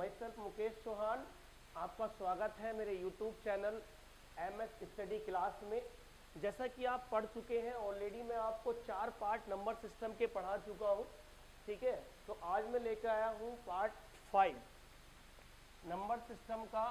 My self Mukesh Chauhan, आपका स्वागत है मेरे YouTube channel MS study class में। जैसा कि आप पढ़ चुके हैं ऑलरेडी, मैं आपको 4 पार्ट नंबर सिस्टम के पढ़ा चुका हूं। ठीक है, तो आज मैं लेकर आया हूं पार्ट 5 नंबर सिस्टम का।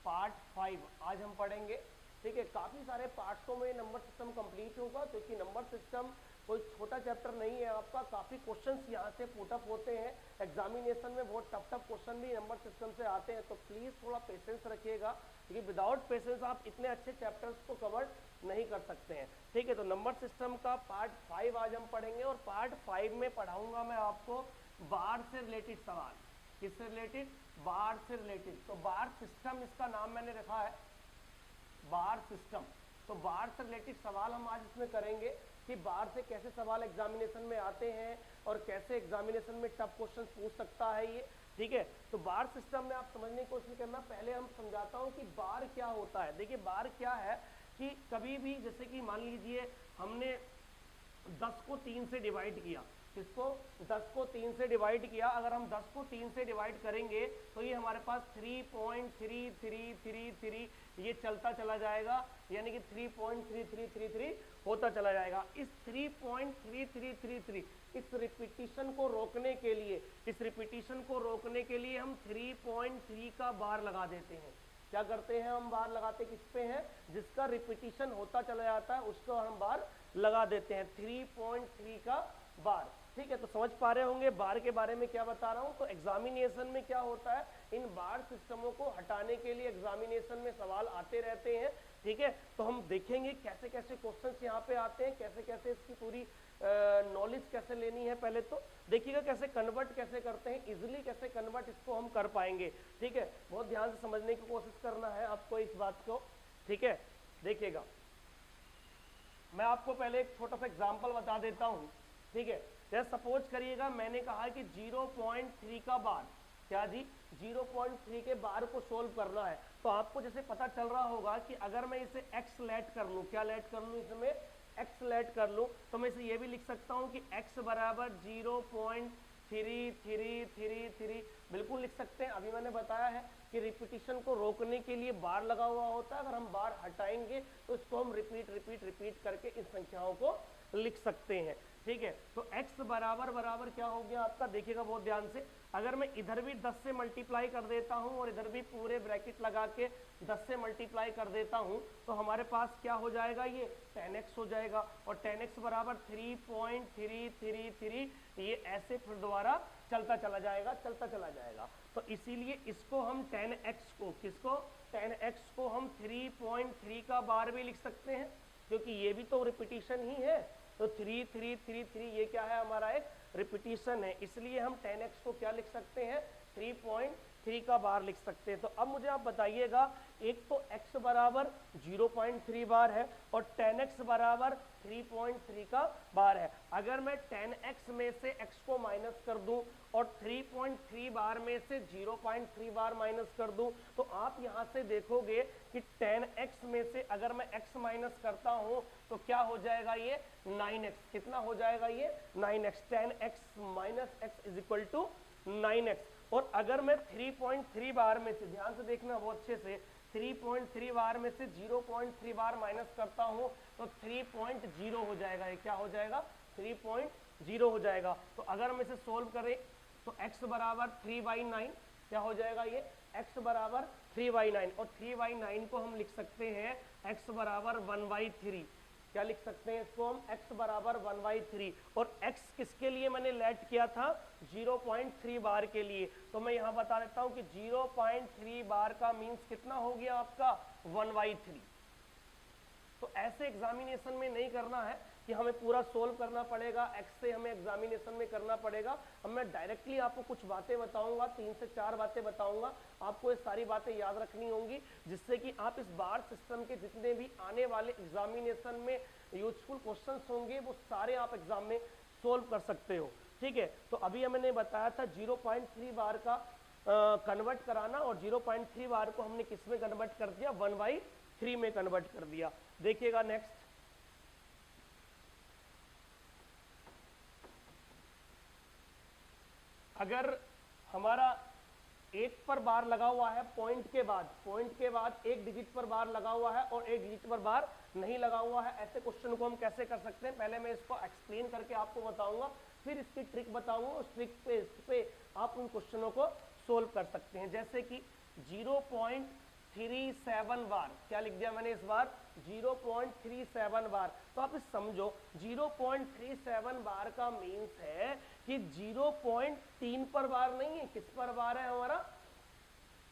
पार्ट 5 आज हम पढ़ेंगे। ठीक है, काफ़ी सारे पार्ट्सों में नंबर सिस्टम कंप्लीट होगा, क्योंकि नंबर सिस्टम कोई छोटा चैप्टर नहीं है आपका। काफ़ी क्वेश्चंस यहाँ से पुटअप होते हैं एग्जामिनेशन में, बहुत टफ क्वेश्चन भी नंबर सिस्टम से आते हैं। तो प्लीज़ थोड़ा पेशेंस रखिएगा, क्योंकि विदाउट पेशेंस आप इतने अच्छे चैप्टर्स को कवर नहीं कर सकते हैं। ठीक है, तो नंबर सिस्टम का पार्ट 5 आज हम पढ़ेंगे, और पार्ट 5 में पढ़ाऊंगा मैं आपको बार से रिलेटेड सवाल। किससे रिलेटेड? बार से रिलेटेड। तो बार सिस्टम इसका नाम मैंने रखा है, बार सिस्टम। तो बार से रिलेटेड सवाल हम आज इसमें करेंगे कि बार से कैसे सवाल एग्जामिनेशन में आते हैं और कैसे एग्जामिनेशन में टफ क्वेश्चन पूछ सकता है ये। ठीक है, तो बार सिस्टम में आप समझने की कोशिश करना। पहले हम समझाता हूँ कि बार क्या होता है। देखिए, बार क्या है कि कभी भी, जैसे कि मान लीजिए हमने 10 को 3 से डिवाइड किया। किसको? 10 को 3 से डिवाइड किया। अगर हम 10 को 3 से डिवाइड करेंगे तो ये हमारे पास 3.3333 ये चलता चला जाएगा, यानी कि 3.3333 होता चला जाएगा। इस 3.3333 इस रिपीटिशन को रोकने के लिए, हम 3.3 का बार लगा देते हैं। क्या करते हैं हम? बार लगाते किस पे हैं? जिसका रिपीटिशन होता चला जाता है उसको हम बार लगा देते हैं, 3.3 का बार। ठीक है, तो समझ पा रहे होंगे बार के बारे में क्या बता रहा हूं। तो एग्जामिनेशन में क्या होता है, इन बार सिस्टमों को हटाने के लिए एग्जामिनेशन में सवाल आते रहते हैं। ठीक है, तो हम देखेंगे कैसे कैसे क्वेश्चंस यहाँ पे आते हैं, कैसे कैसे इसकी पूरी नॉलेज कैसे लेनी है। पहले तो देखिएगा कैसे कन्वर्ट कैसे करते हैं, इजिली कैसे कन्वर्ट इसको हम कर पाएंगे। ठीक है, बहुत ध्यान से समझने की कोशिश करना है आपको इस बात को। ठीक है, देखिएगा, मैं आपको पहले एक छोटा सा एग्जाम्पल बता देता हूँ। ठीक है, जैसे सपोज करिएगा मैंने कहा कि 0.3 का बार, क्या जी? 0.3 के बार को सोल्व करना है। तो आपको जैसे पता चल रहा होगा कि अगर मैं इसे x लेट कर लूँ, क्या लेट कर लूँ इसमें? x लेट कर लूँ, तो मैं इसे ये भी लिख सकता हूँ कि x बराबर 0.3333 बिल्कुल लिख सकते हैं। अभी मैंने बताया है कि रिपीटिशन को रोकने के लिए बार लगा हुआ होता है। अगर हम बार हटाएंगे तो इसको हम रिपीट करके इन संख्याओं को लिख सकते हैं। ठीक है, तो x बराबर क्या हो गया आपका? देखिएगा बहुत ध्यान से, अगर मैं इधर भी 10 से मल्टीप्लाई कर देता हूं और इधर भी पूरे ब्रैकेट लगा के 10 से मल्टीप्लाई कर देता हूं, तो हमारे पास क्या हो जाएगा? ये 10x हो जाएगा। और 10x बराबर 3.333, ये ऐसे फिर दोबारा चलता चला जाएगा। तो इसीलिए इसको हम 10x को, किसको? 10x को हम 3.3 का बार भी लिख सकते हैं, क्योंकि ये भी तो रिपीटिशन ही है। तो 3333 ये क्या है? हमारा एक रिपीटिशन है, इसलिए हम 10x को क्या लिख सकते हैं? 3.3 का बार लिख सकते हैं। तो अब मुझे आप बताइएगा, एक तो x बराबर 0.3 बार है और 10x बराबर 3.3 का बार है। अगर मैं 10x में से x को माइनस कर दूं और 3.3 बार में से 0.3 बार माइनस कर दूं, तो आप यहां से देखोगे कि 10x में से अगर मैं x माइनस करता हूं तो क्या हो जाएगा? ये 9x। कितना हो जाएगा? ये 9x। 10x minus x is equal to 9x। और अगर मैं 3.3 बार में से, ध्यान से देखना बहुत अच्छे से, 3.3 बार में से 0.3 बार माइनस करता हूं तो 3.0 हो जाएगा। ये क्या हो जाएगा? 3.0 हो जाएगा। तो अगर हम इसे सोल्व करें तो x बराबर 3/9 क्या हो जाएगा? ये x बराबर 3/9, और 3/9 को हम लिख सकते हैं x बराबर 1/3। क्या लिख सकते हैं इसको हम? x बराबर 1/3। और x किसके लिए मैंने लेट किया था? 0.3 बार के लिए। तो मैं यहाँ बता देता हूँ कि 0.3 बार का मीन्स कितना हो गया आपका? 1/3। तो ऐसे एग्जामिनेशन में नहीं करना है कि हमें पूरा सोल्व करना पड़ेगा, x से हमें एग्जामिनेशन में करना पड़ेगा। अब मैं डायरेक्टली आपको कुछ बातें बताऊंगा, 3 से 4 बातें बताऊंगा। आपको ये सारी बातें याद रखनी होंगी, जिससे कि आप इस बार सिस्टम के जितने भी आने वाले एग्जामिनेशन में यूजफुल क्वेश्चंस होंगे वो सारे आप एग्जाम में सोल्व कर सकते हो। ठीक है, तो अभी मैंने बताया था 0.3 बार का कन्वर्ट कराना, और 0.3 बार को हमने किस में कन्वर्ट कर दिया? 1/3 में कन्वर्ट कर दिया। देखिएगा नेक्स्ट, अगर हमारा 1 पर बार लगा हुआ है पॉइंट के बाद 1 डिजिट पर बार लगा हुआ है और 1 डिजिट पर बार नहीं लगा हुआ है, ऐसे क्वेश्चन को हम कैसे कर सकते हैं, पहले मैं इसको एक्सप्लेन करके आपको बताऊंगा, फिर इसकी ट्रिक बताऊंगा, उस ट्रिक पे आप उन क्वेश्चनों को सोल्व कर सकते हैं। जैसे कि 0.37 बार, क्या लिख दिया मैंने इस बार 0.37 बार, तो आप इस समझो 0.37 बार का मीन्स है कि 0.3 पर बार नहीं है, किस पर बार है हमारा,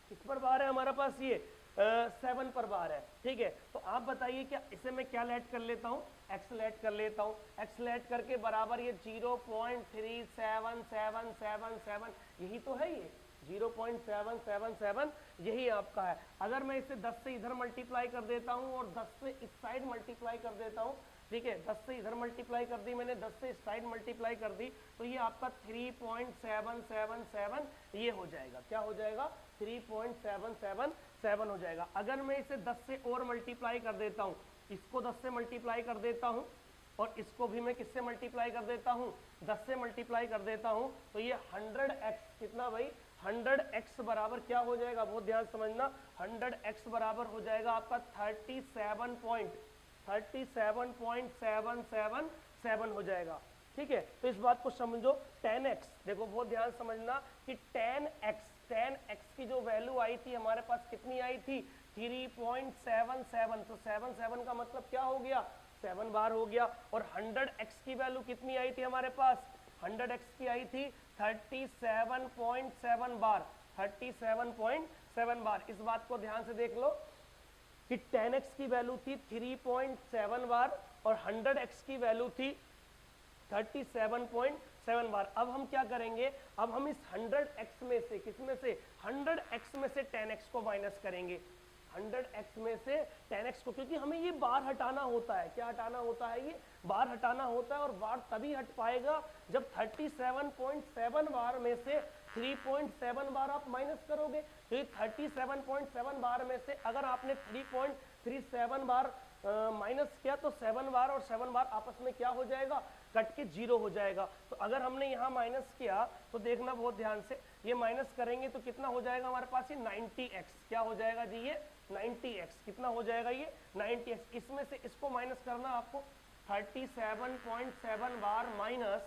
किस पर बार है हमारा पास, ये 7 पर बार है, ठीक है। तो आप बताइए क्या इसे मैं क्या लेट कर लेता हूँ, एक्स लेट कर लेता हूँ, एक्स लेट करके बराबर ये 0.3777, यही तो है, ये 0.777 यही आपका है। अगर मैं इसे 10 से इधर मल्टीप्लाई कर देता हूँ और 10 से इस साइड मल्टीप्लाई कर देता हूँ, ठीक है, 10 से इधर मल्टीप्लाई कर दी मैंने, 10 से इस साइड मल्टीप्लाई कर दी, तो ये आपका 3.777 ये हो जाएगा, क्या हो जाएगा 3.777 हो जाएगा। अगर मैं इसे 10 से और मल्टीप्लाई कर देता हूँ, इसको 10 से मल्टीप्लाई कर देता हूँ और इसको भी मैं किससे मल्टीप्लाई कर देता हूँ, 10 से मल्टीप्लाई कर देता हूँ, तो ये 100x, कितना भाई 100x बराबर क्या हो जाएगा, बहुत ध्यान समझना, 100x बराबर हो जाएगा आपका 37.777 हो जाएगा, ठीक है। तो इस बात को समझो, 10x, देखो बहुत ध्यान समझना कि 10x की जो वैल्यू आई थी हमारे पास कितनी आई थी 3.77, तो 77 का मतलब क्या हो गया 7 बार हो गया, और 100x की वैल्यू कितनी आई थी हमारे पास, 100x की आई थी 37.7 बार, 37.7 बार। इस बात को ध्यान से देख लो कि 10x की वैल्यू थी 3.7 बार और 100x की वैल्यू थी 37.7 बार। अब हम क्या करेंगे, अब हम इस 100x में से, किसमें से 100x में से 10x को माइनस करेंगे, 100x में से 10x को, क्योंकि हमें ये बार हटाना होता है, क्या हटाना होता है, ये बार हटाना होता है, और बार तभी हट पाएगा जब 37.7 बार में से 3.7 बार आप माइनस करोगे। तो ये 37.7 बार में से अगर आपने 3.37 बार माइनस किया तो 7 बार और 7 बार आपस में क्या हो जाएगा, कट के 0 हो जाएगा। तो अगर हमने यहाँ माइनस किया तो देखना बहुत ध्यान से, ये माइनस करेंगे तो कितना हो जाएगा हमारे पास, ये 90x, क्या हो जाएगा जी, ये 90x, कितना हो जाएगा ये 90x। इसमें से इसको माइनस करना आपको, 37.7 बार माइनस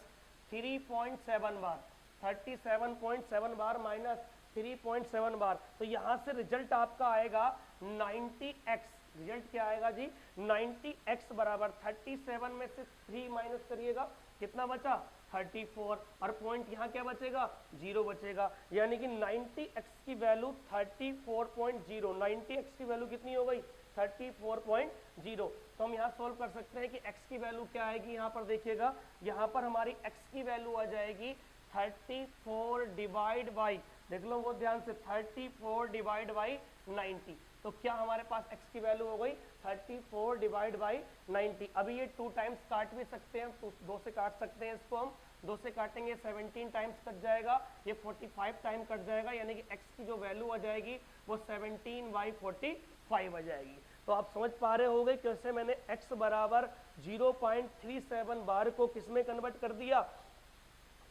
3.7 बार, 37.7 बार माइनस 3.7 बार, तो यहाँ से रिजल्ट आपका आएगा 90x। रिजल्ट क्या आएगा जी, 90x बराबर 37 में से 3 माइनस करिएगा, कितना बचा 34, और पॉइंट यहाँ क्या बचेगा 0 बचेगा, यानी कि 90x की वैल्यू 34.0, 90x की वैल्यू कितनी हो गई 34.0। तो हम यहाँ सोल्व कर सकते हैं कि x की वैल्यू क्या आएगी, यहाँ पर देखिएगा, यहाँ पर हमारी x की वैल्यू आ जाएगी 34 डिवाइड बाई, देख लो बहुत ध्यान से, 34 डिवाइड बाई 90, तो क्या हमारे पास x की वैल्यू हो गई 34 डिवाइड बाई 90। अभी ये 2 टाइम्स काट भी सकते हैं, तो 2 से काट सकते हैं इसको, हम 2 से काटेंगे 17 टाइम्स कट जाएगा, ये 45 टाइम कट जाएगा, यानी कि x की जो वैल्यू आ जाएगी वो 17/45 आ जाएगी। तो आप समझ पा रहे होंगे कैसे मैंने x बराबर 0.37 बार को किस में कन्वर्ट कर दिया,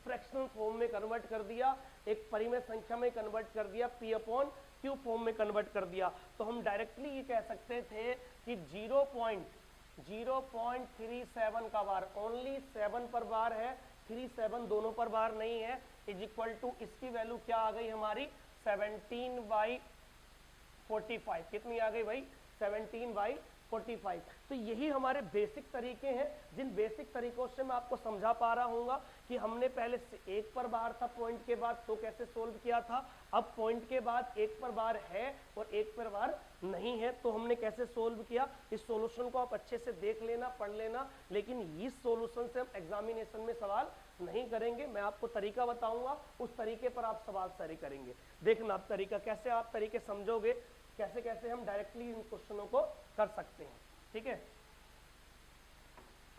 फ्रैक्शनल फॉर्म में कन्वर्ट कर दिया, एक परिमेय संख्या में कन्वर्ट कर दिया, p/q फॉर्म में कन्वर्ट कर दिया। तो हम डायरेक्टली ये कह सकते थे कि 0.37 का बार, ओनली 7 पर बार है, 37 दोनों पर बार नहीं है, इज इक्वल टू इसकी वैल्यू क्या आ गई हमारी 17/45, कितनी आ गई भाई 17/45। तो यही हमारे बेसिक तरीके हैं, जिन बेसिक तरीकों से मैं आपको समझा पा रहा हूँ कि हमने पहले से 1 पर बार था पॉइंट के बाद तो कैसे सोल्व किया था, अब पॉइंट के बाद 1 पर बार है और 1 पर बार नहीं है तो हमने कैसे सोल्व किया। इस सॉल्यूशन को आप अच्छे से देख लेना, पढ़ लेना, लेकिन इस सॉल्यूशन से हम एग्जामिनेशन में सवाल नहीं करेंगे, मैं आपको तरीका बताऊंगा, उस तरीके पर आप सवाल सारे करेंगे। देखना आप तरीका कैसे, आप तरीके समझोगे कैसे कैसे हम डायरेक्टली इन क्वेश्चनों को कर सकते हैं, ठीक है।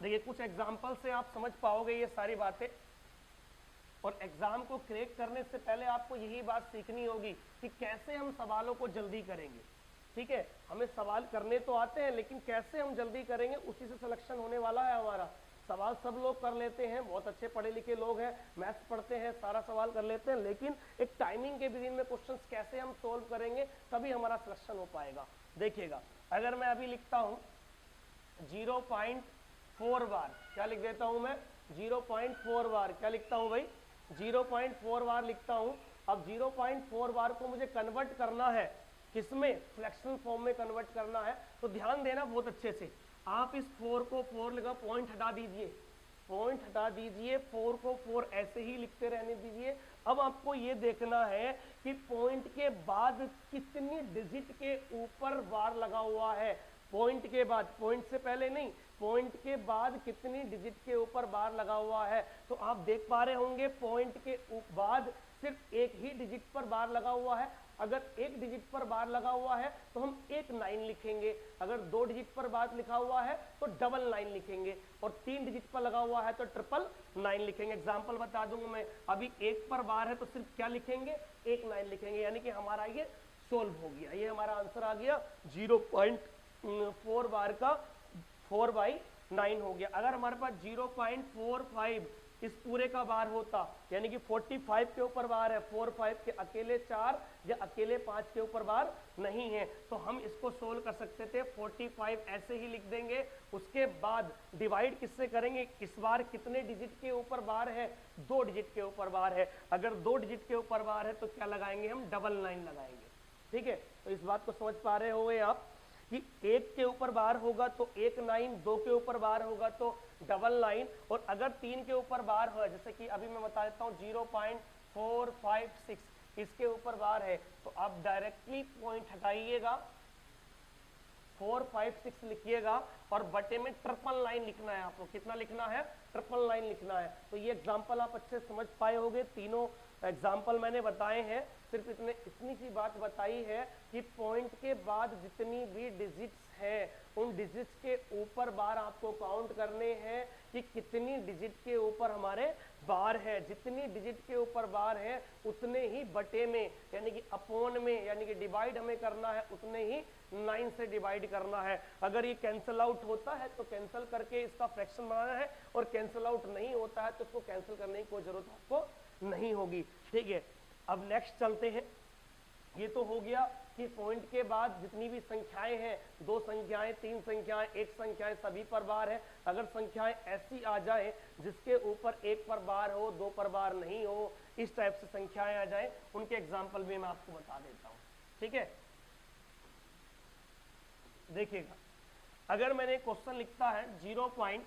देखिए कुछ एग्जाम्पल से आप समझ पाओगे ये सारी बातें, और एग्जाम को क्रैक करने से पहले आपको यही बात सीखनी होगी कि कैसे हम सवालों को जल्दी करेंगे, ठीक है। हमें सवाल करने तो आते हैं लेकिन कैसे हम जल्दी करेंगे उसी से सिलेक्शन होने वाला है हमारा। सवाल सब लोग कर लेते हैं, बहुत अच्छे पढ़े लिखे लोग हैं, मैथ्स पढ़ते हैं, सारा सवाल कर लेते हैं, लेकिन एक टाइमिंग के बिगिन में क्वेश्चंस कैसे हम सोल्व करेंगे तभी हमारा सिलेक्शन हो पाएगा। देखिएगा, अगर मैं अभी लिखता हूँ 0.4 बार, क्या लिख देता हूँ मैं 0.4 बार, क्या लिखता हूँ भाई 0.4 बार लिखता हूँ। अब 0.4 बार को मुझे कन्वर्ट करना है किसमें, फ्रैक्शनल फॉर्म में कन्वर्ट करना है। तो ध्यान देना बहुत अच्छे से, आप इस 4 को 4 लिखा, पॉइंट हटा दीजिए, पॉइंट हटा दीजिए, 4 को 4 ऐसे ही लिखते रहने दीजिए। अब आपको ये देखना है कि पॉइंट के बाद कितनी डिजिट के ऊपर बार लगा हुआ है, पॉइंट के बाद, पॉइंट से पहले नहीं, पॉइंट के बाद कितनी डिजिट के ऊपर बार लगा हुआ है। तो आप देख पा रहे होंगे पॉइंट के बाद सिर्फ एक ही डिजिट पर बार लगा हुआ है। अगर एक डिजिट पर बार लगा हुआ है तो हम 19 लिखेंगे, अगर 2 डिजिट पर बार लिखा हुआ है तो 99 लिखेंगे, और 3 डिजिट पर लगा हुआ है तो 999 लिखेंगे। एग्जाम्पल बता दूंगा मैं, अभी 1 पर बार है तो सिर्फ क्या लिखेंगे 19 लिखेंगे, यानी कि हमारा ये सोल्व हो गया, ये हमारा आंसर आ गया 0.4 बार का 4/9 हो गया। अगर हमारे पास 0.45 इस पूरे का बार होता, यानी कि 45 के ऊपर बार है, 45 के अकेले 4 या अकेले 5 के ऊपर बार नहीं है, तो हम इसको सोल्व कर सकते थे। 45 ऐसे ही लिख देंगे, उसके बाद डिवाइड किससे करेंगे, इस बार कितने डिजिट के ऊपर बार है, 2 डिजिट के ऊपर बार है। अगर 2 डिजिट के ऊपर बार है तो क्या लगाएंगे हम, 99 लगाएंगे। ठीक है, तो इस बात को समझ पा रहे होंगे आप कि 1 के ऊपर बार होगा तो 19, 2 के ऊपर बार होगा तो 99, और अगर 3 के ऊपर बार हो, जैसे कि अभी मैं बता देता हूँ 0.456 इसके ऊपर बार है, तो आप डायरेक्टली पॉइंट हटाइएगा, 456 लिखिएगा, और बटे में 999 लिखना है आपको। कितना लिखना है, 999 लिखना है। तो ये एग्जाम्पल आप अच्छे समझ पाए होंगे, तीनों एग्जाम्पल मैंने बताए हैं, सिर्फ इतनी सी बात बताई है कि पॉइंट के बाद जितनी भी डिजिट्स हैं उन डिजिट्स के ऊपर बार आपको काउंट करने हैं कि कितनी डिजिट के ऊपर हमारे बार है। जितनी डिजिट के ऊपर बार है उतने ही बटे में, यानी कि अपॉन में, यानी कि डिवाइड हमें करना है, उतने ही 9 से डिवाइड करना है। अगर ये कैंसिल आउट होता है तो कैंसिल करके इसका फ्रैक्शन बनाना है, और कैंसिल आउट नहीं होता है तो उसको कैंसिल करने की कोई जरूरत आपको नहीं होगी। ठीक है, अब नेक्स्ट चलते हैं। ये तो हो गया कि पॉइंट के बाद जितनी भी संख्याएं हैं, 2 संख्याएं, 3 संख्याएं, 1 संख्याएं, सभी पर बार है। अगर संख्याएं ऐसी आ जाए जिसके ऊपर 1 पर बार हो, 2 पर बार नहीं हो, इस टाइप से संख्याएं आ जाए, उनके एग्जाम्पल भी मैं आपको बता देता हूं। ठीक है, देखिएगा, अगर मैंने क्वेश्चन लिखता है 0 पॉइंट,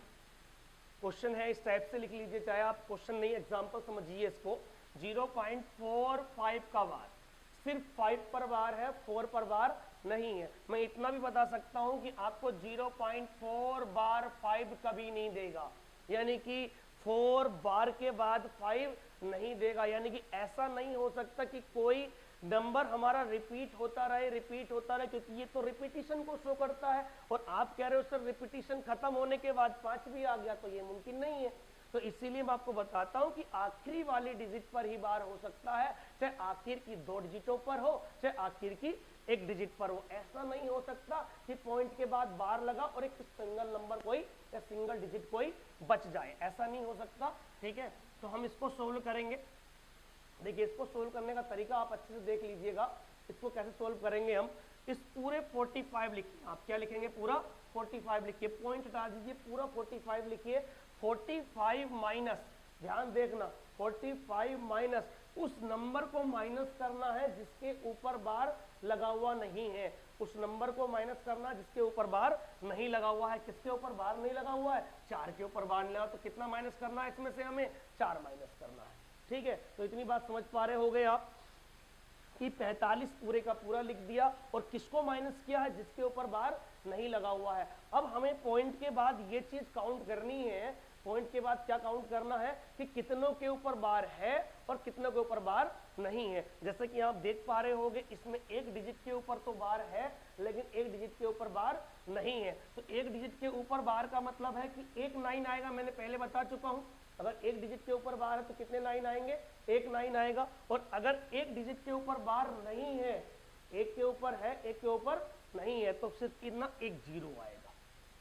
क्वेश्चन है इस टाइप से लिख लीजिए, चाहे आप क्वेश्चन नहीं एग्जाम्पल समझिए इसको, 0.45 का बार, सिर्फ 5 पर बार है, 4 पर बार नहीं है। मैं इतना भी बता सकता हूं कि आपको 0.4 बार 5 कभी नहीं देगा, यानी कि 4 बार के बाद 5 नहीं देगा। यानी कि ऐसा नहीं हो सकता कि कोई नंबर हमारा रिपीट होता रहे, क्योंकि ये तो रिपीटिशन को शो करता है, और आप कह रहे हो सर रिपीटिशन खत्म होने के बाद 5 भी आ गया, तो ये मुमकिन नहीं है। तो इसीलिए मैं आपको बताता हूं कि आखिरी वाली डिजिट पर ही बार हो सकता है, चाहे आखिर की 2 डिजिटों पर हो, चाहे आखिर की 1 डिजिट पर हो। ऐसा नहीं हो सकता कि पॉइंट के बाद बार लगा और एक सिंगल नंबर कोई या सिंगल डिजिट कोई बच जाए, ऐसा नहीं हो सकता। ठीक है, तो हम इसको सोल्व करेंगे। देखिए, इसको सोल्व करने का तरीका आप अच्छे से देख लीजिएगा। इसको कैसे सोल्व करेंगे हम, इस पूरे 45 लिखिए, आप क्या लिखेंगे, पूरा 45 लिखिए, पॉइंट हटा दीजिए, पूरा 45 लिखिए। 45 माइनस, ध्यान देखना, 45 माइनस उस नंबर को माइनस करना है जिसके ऊपर बार लगा हुआ नहीं है, उस नंबर को माइनस करना जिसके ऊपर बार नहीं लगा हुआ है। किसके ऊपर बार नहीं लगा हुआ है, 4 के ऊपर बार नहीं लगा, तो कितना माइनस करना है इसमें से, हमें 4 माइनस करना है। ठीक है, तो इतनी बात समझ पा रहे हो गए आप कि 45 पूरे का पूरा लिख दिया, और किसको माइनस किया है, जिसके ऊपर बार नहीं लगा हुआ है। अब हमें पॉइंट के बाद ये चीज काउंट करनी है, पॉइंट के बाद क्या काउंट करना है कि कितनों के ऊपर बार है और कितनों के ऊपर बार नहीं है। जैसे कि आप देख पा रहे होंगे, इसमें 1 डिजिट के ऊपर तो बार है, लेकिन 1 डिजिट के ऊपर बार नहीं है। तो 1 डिजिट के ऊपर बार का मतलब है कि 1 9 आएगा, मैंने पहले बता चुका हूं। अगर 1 डिजिट के ऊपर बार है तो कितने 9 आएंगे, 1 9 आएगा। और अगर 1 डिजिट के ऊपर बार नहीं है, 1 के ऊपर है, 1 के ऊपर नहीं है, तो सिर्फ कितना, 1 0 आएगा।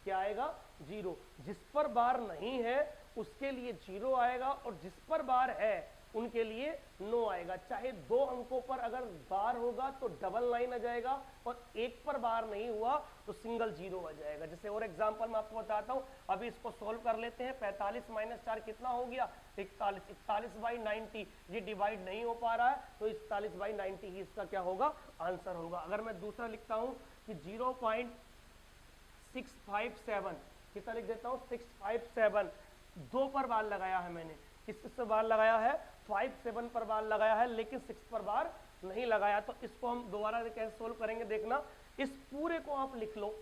क्या आएगा, 0। जिस पर बार नहीं है उसके लिए 0 आएगा और जिस पर बार है उनके लिए नो आएगा। चाहे 2 अंकों पर अगर बार होगा तो डबल लाइन आ जाएगा और एक पर बार नहीं हुआ तो सिंगल 0 आ जाएगा। जैसे और एग्जांपल मैं आपको बताता हूँ, अभी इसको सोल्व कर लेते हैं। 45 - 4 कितना हो गया, 41। 41/90 ये डिवाइड नहीं हो पा रहा है तो 41/90 ही इसका क्या होगा, आंसर होगा। अगर मैं दूसरा लिखता हूँ कि 0.657, कितना लिख देता हूँ, 657, 2 पर बार लगाया है मैंने, किस बार लगाया है, 57 पर बार लगाया है, लेकिन 6 पर बार नहीं लगाया। तो इसको हम दोबारा कैसे सोल्व करेंगे देखना। इस पूरे को आप लिख लो,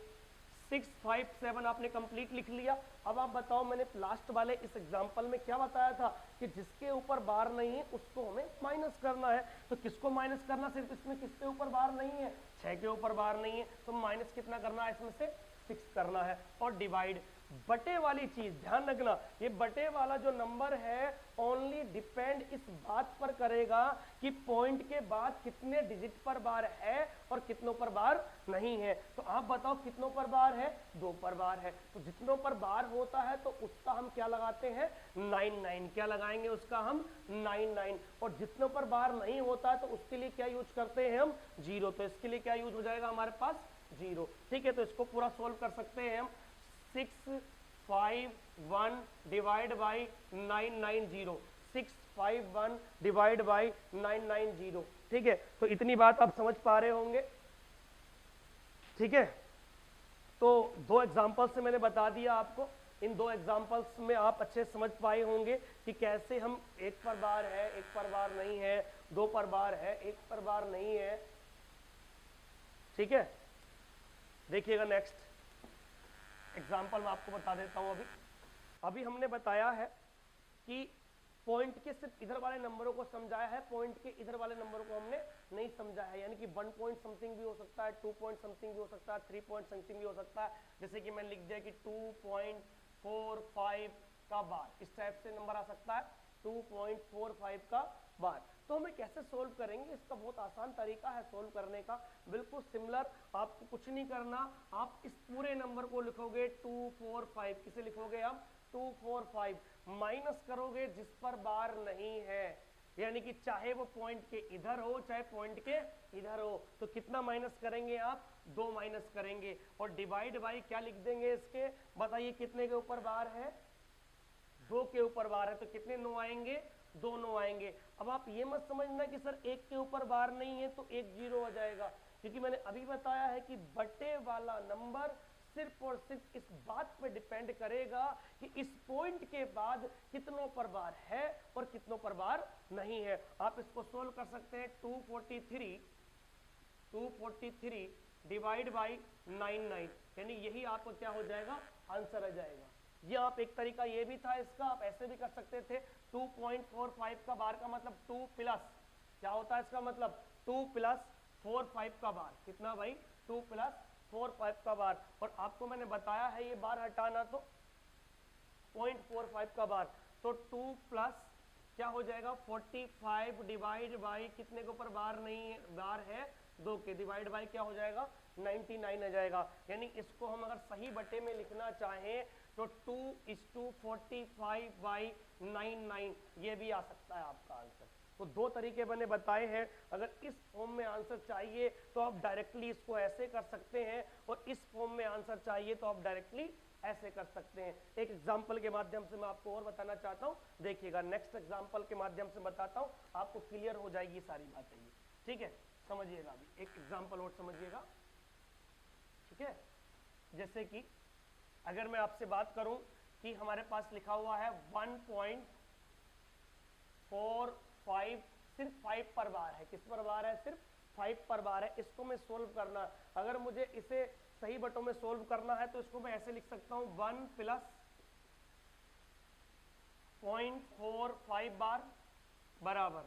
657 आपने कंप्लीट लिख लिया। अब आप बताओ, मैंने लास्ट वाले इस एग्जांपल में क्या बताया था कि जिसके ऊपर बार नहीं है उसको हमें माइनस करना है। तो किसको माइनस करना, सिर्फ इसमें किसके ऊपर बार नहीं है, 6 के ऊपर बार नहीं है, तो माइनस कितना करना है, इसमें से 6 करना है। और डिवाइड, बटे वाली चीज ध्यान रखना, ये बटे वाला जो नंबर है ओनली डिपेंड इस बात पर करेगा कि पॉइंट के बाद कितने डिजिट पर बार है और कितनों पर बार नहीं है। तो आप बताओ कितनों पर बार है, 2 पर बार है, तो जितनों पर बार होता है तो उसका हम क्या लगाते हैं, 99। क्या लगाएंगे, उसका हम 99। और जितनों पर बार नहीं होता है तो उसके लिए क्या यूज करते हैं हम, 0। तो इसके लिए क्या यूज हो जाएगा हमारे पास, 0। ठीक है, तो इसको पूरा सोल्व कर सकते हैं हम। 651 डिवाइड बाई 990, 651 डिवाइड बाई 990। ठीक है, तो इतनी बात आप समझ पा रहे होंगे। ठीक है, तो 2 एग्जांपल्स से मैंने बता दिया आपको। इन 2 एग्जांपल्स में आप अच्छे समझ पाए होंगे कि कैसे हम 1 पर बार है, 1 पर बार नहीं है, 2 पर बार है, 1 पर बार नहीं है। ठीक है, देखिएगा नेक्स्ट एग्जाम्पल मैं आपको बता देता हूं। अभी हमने बताया है कि पॉइंट के सिर्फ इधर वाले नंबरों को समझाया है, पॉइंट के इधर वाले नंबरों को हमने नहीं समझाया है। यानी कि 1 पॉइंट समथिंग भी हो सकता है, 2 पॉइंट समथिंग भी हो सकता है, 3 पॉइंट समथिंग भी हो सकता है। जैसे कि मैंने लिख दिया कि 2.45 का बार, इस टाइप से नंबर आ सकता है, 2.45 का बार। तो हमें कैसे सोल्व करेंगे, इसका बहुत आसान तरीका है सोल्व करने का, बिल्कुल सिमिलर। आपको कुछ नहीं करना, आप इस पूरे नंबर को लिखोगे 245, किसे लिखोगे आप, 245, माइनस करोगे जिस पर बार नहीं है, यानी कि चाहे वो पॉइंट के इधर हो चाहे पॉइंट के इधर हो, तो कितना माइनस करेंगे आप, 2 माइनस करेंगे। और डिवाइड बाई क्या लिख देंगे इसके, बताइए कितने के ऊपर बार है, 2 के ऊपर बार है, तो कितने 9 आएंगे, 2 9 आएंगे। अब आप ये मत समझना कि सर 1 के ऊपर बार नहीं है तो 1 0 आ जाएगा, क्योंकि मैंने अभी बताया है कि बटे वाला नंबर सिर्फ और सिर्फ इस बात पर डिपेंड करेगा कि इस पॉइंट के बाद कितनों पर बार है और कितनों पर बार नहीं है। आप इसको सोल्व कर सकते हैं। 243 डिवाइड बाई 99, यानी यही आपको क्या हो जाएगा, आंसर आ जाएगा। ये आप एक तरीका ये भी था इसका, आप ऐसे भी कर सकते थे। 2.45 का बार का मतलब 2 प्लस, क्या होता है इसका मतलब, 2 + 45 का बार, कितना भाई, 2 + 45 का बार। और आपको मैंने बताया है ये बार हटाना, तो 0.45 का बार, तो 2 + क्या हो जाएगा, 45 डिवाइड बाई कितने के ऊपर बार नहीं है, बार है 2 के, डिवाइड बाई क्या हो जाएगा, 99 आ जाएगा। यानी इसको हम अगर सही बटे में लिखना चाहें तो 2:45/99 ये भी आ सकता है आपका आंसर। तो 2 तरीके मैंने बताए हैं। अगर इस फॉर्म में आंसर चाहिए तो आप डायरेक्टली इसको ऐसे कर सकते हैं, और इस फॉर्म में आंसर चाहिए तो आप डायरेक्टली ऐसे कर सकते हैं। एक एग्जाम्पल के माध्यम से मैं आपको और बताना चाहता हूँ, देखिएगा नेक्स्ट एग्जाम्पल के माध्यम से बताता हूँ, आपको क्लियर हो जाएगी सारी बातें ये। ठीक है, समझिएगा, अभी एक एग्जाम्पल और समझिएगा। ठीक है, जैसे कि अगर मैं आपसे बात करूं कि हमारे पास लिखा हुआ है 1.45, सिर्फ 5 पर बार है, किस पर बार है, सिर्फ 5 पर बार है। इसको मैं सोल्व करना, अगर मुझे इसे सही बटों में सोल्व करना है तो इसको मैं ऐसे लिख सकता हूं, 1 + 0.45 बार बराबर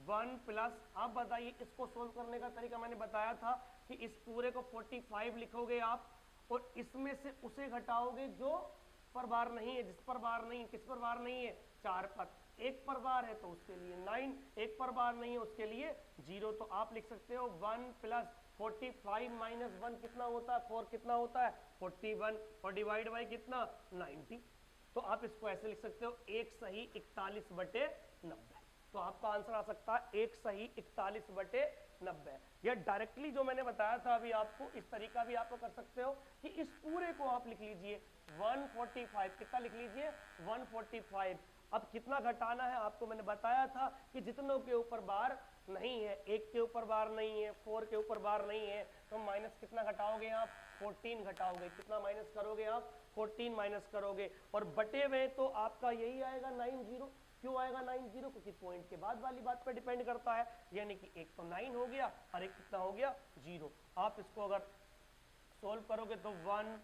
1 +, आप बताइए इसको सोल्व करने का तरीका मैंने बताया था कि इस पूरे को 45 लिखोगे आप, और इसमें से उसे घटाओगे जो पर बार नहीं है, जिस पर बार नहीं, किस पर बार नहीं है, 4 पर। 1 पर बार है तो उसके लिए 9, 1 पर बार नहीं है उसके लिए 0। तो आप लिख सकते हो 1 + 45 माइनस 1 कितना होता है, 4 कितना होता है 41, और डिवाइड बाई कितना 90। तो आप इसको ऐसे लिख सकते हो 1 सही 41/90। तो आपका आंसर आ सकता है 1 सही 41/90। या डायरेक्टली जो मैंने बताया था अभी आपको, इस तरीका भी आप कर सकते हो कि इस पूरे को आप लिख लीजिए 145, कितना लिख लीजिए 145। अब कितना घटाना है आपको मैंने बताया था कि जितनों के ऊपर बार नहीं है, 1 के ऊपर बार नहीं है, 4 के ऊपर बार नहीं है, तो माइनस कितना घटाओगे आप 14 घटाओगे। कितना माइनस करोगे आप 14 माइनस करोगे, और बटे हुए तो आपका यही आएगा 90। क्यों आएगा 90? क्योंकि पॉइंट के बाद वाली बात पर डिपेंड करता है, यानी कि एक तो 9 हो गया और एक कितना हो गया 0। आप इसको अगर सोल्व करोगे तो 1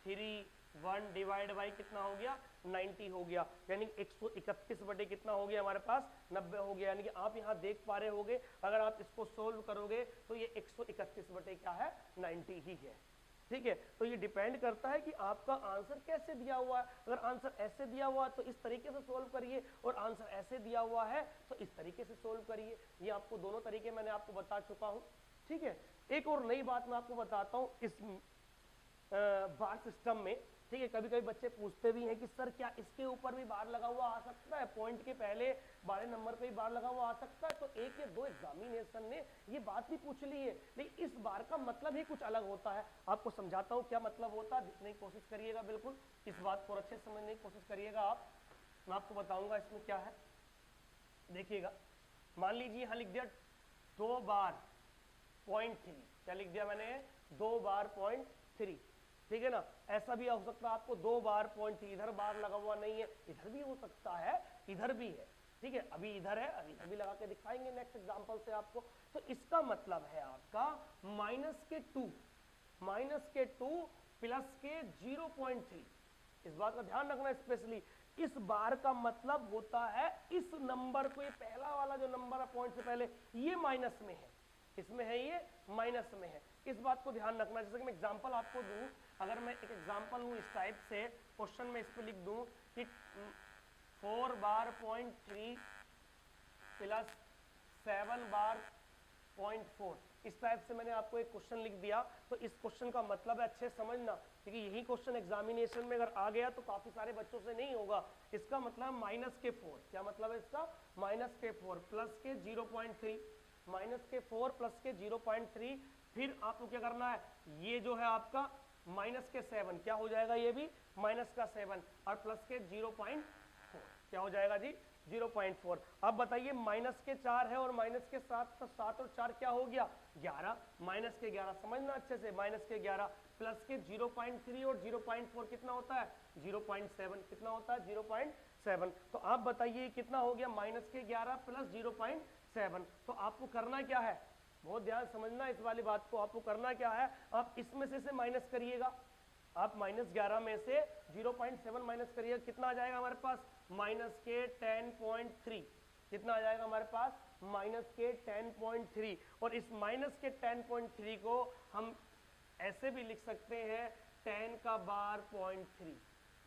3 1 डिवाइड बाई कितना हो गया 90 हो गया, यानी 131 बटे कितना हो गया हमारे पास 90 हो गया। यानी कि आप यहाँ देख पा रहे होगे अगर आप इसको सोल्व करोगे तो ये 131 बटे क्या है 90 ही है। ठीक है, तो ये डिपेंड करता है कि आपका आंसर कैसे दिया हुआ है। अगर आंसर ऐसे दिया हुआ है तो इस तरीके से सोल्व करिए, और आंसर ऐसे दिया हुआ है तो इस तरीके से सोल्व करिए। ये आपको दोनों तरीके मैंने आपको बता चुका हूँ। ठीक है, एक और नई बात मैं आपको बताता हूँ इस बार सिस्टम में। ठीक है, कभी कभी बच्चे पूछते भी हैं कि सर क्या इसके ऊपर भी बार लगा हुआ आ सकता है, पॉइंट के पहले 12 नंबर पे भी बार लगा हुआ आ सकता है। तो एक या दो एग्जामिनेशन ने ये बात भी पूछ ली है, लेकिन इस बार का मतलब ही कुछ अलग होता है। आपको समझाता हूँ क्या मतलब होता है, देखने की कोशिश करिएगा, बिल्कुल इस बात को अच्छे से समझने की कोशिश करिएगा आप। मैं आपको बताऊंगा इसमें क्या है, देखिएगा। मान लीजिए यहाँ लिख दिया 2 बार .3, क्या लिख दिया मैंने 2 बार .3। ठीक है ना, ऐसा भी हो सकता है आपको 2 बार .3, इधर बार लगा हुआ नहीं है, इधर भी हो सकता है, इधर भी है। ठीक है, अभी इधर है, अभी इधर भी लगा के दिखाएंगे नेक्स्ट एग्जांपल से आपको। तो इसका मतलब है आपका -2 प्लस के 0.3। इस बात का ध्यान रखना स्पेशली, इस बार का मतलब होता है इस नंबर को, ये पहला वाला जो नंबर है पॉइंट से पहले, ये माइनस में है, इसमें है, ये माइनस में है। इस बात को ध्यान रखना। जैसे कि मैं एग्जांपल आपको दूं, अगर मैं एक एग्जांपल लूं इस टाइप से, क्वेश्चन में इस पे लिख दूं कि 4 बार .3 प्लस 7 बार .4, इस टाइप से मैंने आपको एक क्वेश्चन लिख दिया। तो इस क्वेश्चन का मतलब है अच्छे समझना, क्योंकि यही क्वेश्चन एग्जामिनेशन में अगर आ गया तो काफी सारे बच्चों से नहीं होगा। इसका मतलब -4, क्या मतलब है इसका -4 प्लस के 0.3, -4 प्लस के 0.3। फिर आपको क्या करना है, ये जो है आपका -7, क्या हो जाएगा, ये भी -7 और प्लस के 0.4, क्या हो जाएगा जी 0.4। अब बताइए -4 है और -7, तो 7 और 4 क्या हो गया 11, -11, समझना अच्छे से, -11 प्लस के 0.3 और 0.4 कितना होता है 0.7, कितना होता है 0.7। तो आप बताइए कितना हो गया -11 प्लस 0.7। तो आपको करना क्या है, बहुत ध्यान समझना इस वाली बात को, आपको करना क्या है, आप इसमें से माइनस करिएगा। आप -11 में से 0.7 माइनस करिएगा, कितना आ जाएगा हमारे पास -10.3। कितना आ जाएगा हमारे पास -10.3। और इस -10.3 को हम ऐसे भी लिख सकते हैं 10 का बार .3।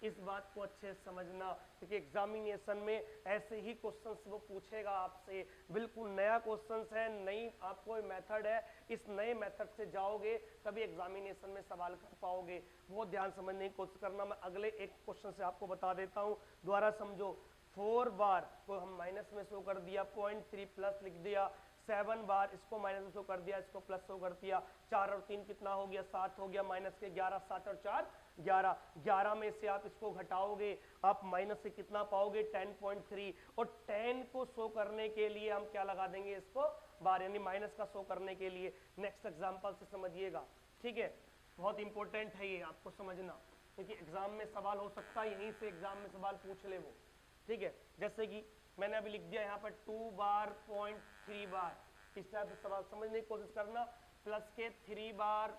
इस बात को अच्छे से समझना, क्योंकि एग्जामिनेशन में ऐसे ही क्वेश्चंस वो पूछेगा आपसे। बिल्कुल नया क्वेश्चंस है, नई आपको मेथड है, इस नए मेथड से जाओगे तभी एग्जामिनेशन में सवाल कर पाओगे। बहुत ध्यान समझने की कोशिश करना। मैं अगले एक क्वेश्चन से आपको बता देता हूँ, दोबारा समझो। 4 बार को हम माइनस में शो कर दिया, .3 प्लस लिख दिया। 7 बार इसको माइनस में शो कर दिया, इसको प्लस शो कर दिया। 4 और 3 कितना हो गया 7 हो गया, -11, 7 और 4 11। 11 में से आप इसको घटाओगे, आप माइनस से कितना पाओगे 10.3। और 10 को शो करने के लिए हम क्या लगा देंगे इसको बार, यानी माइनस का शो करने के लिए। नेक्स्ट एग्जांपल से समझिएगा, ठीक है, बहुत इंपॉर्टेंट है ये आपको समझना, क्योंकि एग्जाम में सवाल हो सकता है, यहीं से एग्जाम में सवाल पूछ ले वो। ठीक है, जैसे कि मैंने अभी लिख दिया यहाँ पर 2 बार .3 बार, इस टाइप से सवाल समझने की कोशिश करना। प्लस के 3 बार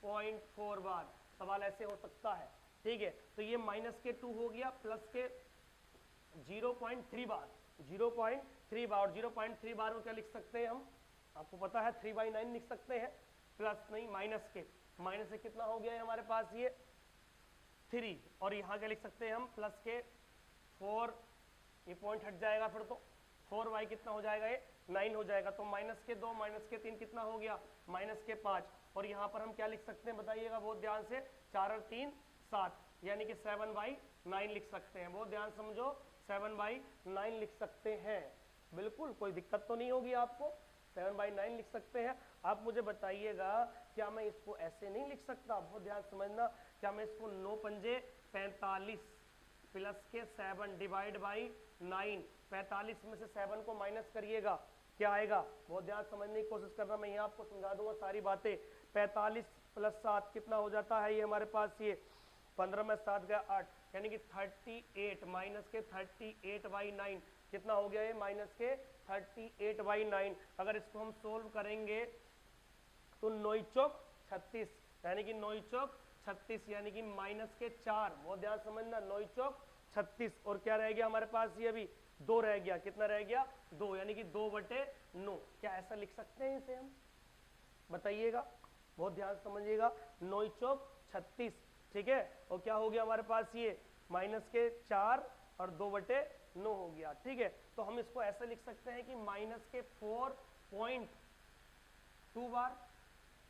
.4 बार, सवाल ऐसे हो सकता है। ठीक है, तो ये -2 हो गया, प्लस के 0.3 बार, 0.3 बार, और 0.3 बार को क्या लिख सकते हैं हम, आपको पता है 3/9 लिख सकते हैं, प्लस नहीं माइनस के, माइनस से कितना हो गया हमारे पास ये 3, और यहाँ क्या लिख सकते हैं हम प्लस के 4, ये पॉइंट हट जाएगा फिर तो 4y कितना हो जाएगा ये 9 हो जाएगा। तो -2 -3 कितना हो गया, -5। और यहाँ पर हम क्या लिख सकते हैं बताइएगा बहुत ध्यान से, 4 और 3 7, यानी कि 7/9 लिख सकते हैं। बहुत ध्यान समझो, 7/9 लिख सकते हैं। बिल्कुल कोई दिक्कत तो नहीं होगी आपको, 7/9 लिख सकते हैं। आप मुझे बताइएगा क्या मैं इसको ऐसे नहीं लिख सकता, बहुत ध्यान समझना, क्या मैं इसको 9 पंजे 45 प्लस के 7 डिवाइड बाई 9, 45 में से 7 को माइनस करिएगा, क्या आएगा, बहुत ध्यान समझने की कोशिश करना, मैं यहाँ आपको समझा दूंगा सारी बातें। 45 + 7 कितना हो जाता है, ये हमारे पास ये 15 में 7 गया 8, यानी कि 38 माइनस के 38/9 कितना हो गया, ये -38/9। अगर इसको हम सोल्व करेंगे तो 9 चौक 36, यानी कि 9 चौक 36, यानी कि -4। बहुत ध्यान समझना, 9 चौक 36, और क्या रह गया हमारे पास, ये अभी 2 रह गया, कितना रह गया, 2, यानी कि 2/9। क्या ऐसा लिख सकते हैं इसे हम, बताइएगा, बहुत ध्यान समझिएगा, 9 चौक 36, ठीक है। और क्या हो गया हमारे पास, ये -4 और 2/9 हो गया, ठीक है। तो हम इसको ऐसे लिख सकते हैं कि -4.2 बार,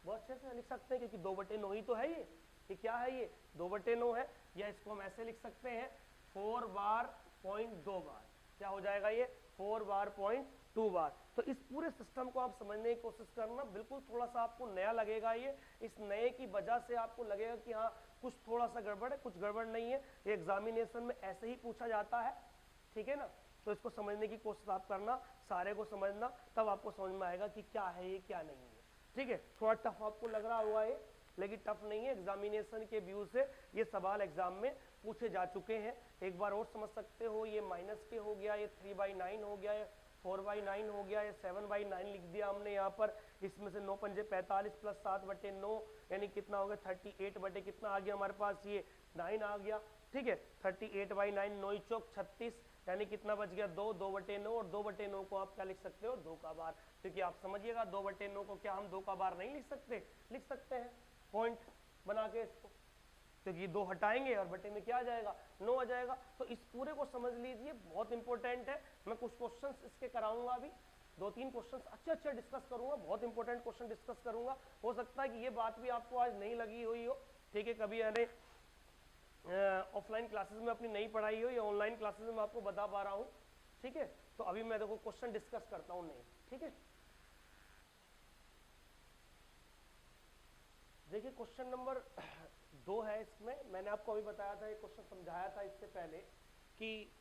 बहुत अच्छे से लिख सकते हैं, क्योंकि 2/9 ही तो है ये क्या है, ये 2/9 है। या इसको हम ऐसे लिख सकते हैं 4 बार 0.2 बार, क्या हो जाएगा ये 4 बार 0.2 बार। तो इस पूरे सिस्टम को आप समझने की कोशिश करना, बिल्कुल थोड़ा सा आपको नया लगेगा ये, इस नए की वजह से आपको लगेगा कि हाँ कुछ थोड़ा सा गड़बड़ है, कुछ गड़बड़ नहीं है, ये एग्जामिनेशन में ऐसे ही पूछा जाता है, ठीक है ना। तो इसको समझने की कोशिश आप करना, सारे को समझना, तब आपको समझ में आएगा कि क्या है ये क्या नहीं है, ठीक है। थोड़ा टफ आपको लग रहा हुआ है, लेकिन टफ नहीं है, एग्जामिनेशन के व्यू से ये सवाल एग्जाम में पूछे जा चुके हैं। एक बार और समझ सकते हो, ये माइनस के हो गया, ये 3/9 हो गया, ये 4/9 हो गया, ये 7/9 लिख दिया हमने यहाँ पर। इसमें से 9 पंजे 45 + 7/9, यानी कितना हो गया 38 बटे कितना आ गया हमारे पास, ये 9 आ गया, ठीक है। 38/9, 9 चौक 36, यानी कितना बच गया 2, 2/9, और 2/9 को आप क्या लिख सकते हो, 2 का बार, क्योंकि आप समझिएगा 2/9 को क्या हम 2 का बार नहीं लिख सकते, लिख सकते हैं पॉइंट बना के इसको, क्योंकि 2 हटाएंगे और बटे में क्या आ जाएगा, 9 आ जाएगा। तो इस पूरे को समझ लीजिए, बहुत इंपॉर्टेंट है। मैं कुछ क्वेश्चंस इसके कराऊंगा अभी, 2-3 क्वेश्चंस अच्छे डिस्कस करूंगा, बहुत इंपॉर्टेंट क्वेश्चन डिस्कस करूंगा। हो सकता है कि ये बात भी आपको आज नहीं लगी हुई हो, ठीक है, कभी यानी ऑफलाइन क्लासेस में अपनी नहीं पढ़ाई हो, या ऑनलाइन क्लासेस में मैं आपको बता पा रहा हूँ, ठीक है। तो अभी मैं देखो क्वेश्चन डिस्कस करता हूँ, नहीं, ठीक है। देखिए क्वेश्चन नंबर 2 है, इसमें मैंने आपको अभी बताया था, ये क्वेश्चन समझाया था इससे पहले, कि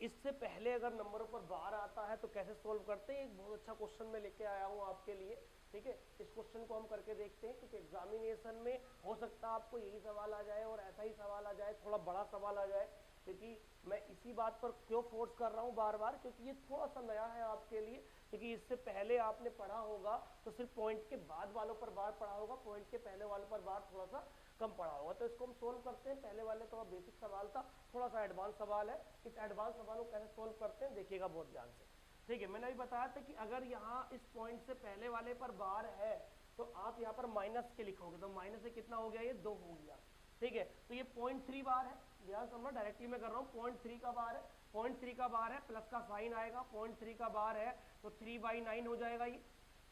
इससे पहले अगर नंबरों पर बार आता है तो कैसे सोल्व करते हैं। एक बहुत अच्छा क्वेश्चन मैं लेके आया हूँ आपके लिए, ठीक है। इस क्वेश्चन को हम करके देखते हैं, क्योंकि एग्जामिनेशन में हो सकता है आपको यही सवाल आ जाए और ऐसा ही सवाल आ जाए, थोड़ा बड़ा सवाल आ जाए। क्योंकि मैं इसी बात पर क्यों फोर्स कर रहा हूँ बार बार, क्योंकि ये थोड़ा सा नया है आपके लिए, क्योंकि इससे पहले आपने पढ़ा होगा तो सिर्फ पॉइंट के बाद वालों पर बार पढ़ा होगा, पॉइंट के पहले वालों पर बार थोड़ा सा कम पढ़ा होगा। तो इसको हम सोल्व करते हैं। पहले वाले तो बेसिक सवाल था, थोड़ा सा एडवांस सवाल है। इस एडवांस सवाल को कैसे सोल्व करते हैं देखिएगा बहुत ध्यान से, ठीक है। मैंने अभी बताया था कि अगर यहाँ इस पॉइंट से पहले वाले पर बार है तो आप यहाँ पर माइनस के लिखोगे, तो माइनस से कितना हो गया, ये 2 हो गया, ठीक है। तो ये 0.3 बार है, ध्यान समझना, डायरेक्टली मैं कर रहा हूँ, 0.3 का बार है, 0.3 का बार है, प्लस का साइन आएगा, 0.3 का बार है तो 3/9 हो जाएगा। ये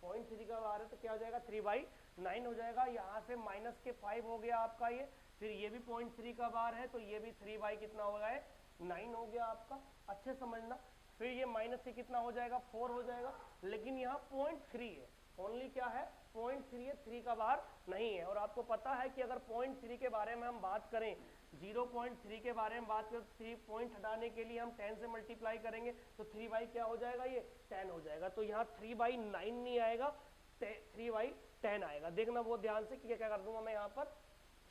0.3 का बार है तो क्या हो जाएगा, 3/9 हो जाएगा। यहाँ से -5 हो गया आपका ये, फिर ये भी 0.3 का बार है तो ये भी 3 कितना हो गया है, 9 हो गया आपका, अच्छे समझना। फिर ये माइनस से कितना हो जाएगा, 4 हो जाएगा, लेकिन यहाँ 0.3 है, ओनली क्या है 0.3 है, 3 का बार नहीं है। और आपको पता है कि अगर 0.3 के बारे में हम बात करें, 0.3 के बारे में बात करें, 3 पॉइंट हटाने के लिए हम 10 से मल्टीप्लाई करेंगे तो 3 क्या हो जाएगा, ये 10 हो जाएगा। तो यहाँ 3/9 नहीं आएगा, 3/10 आएगा। देखना बहुत ध्यान से कि क्या कर दूंगा मैं, यहाँ पर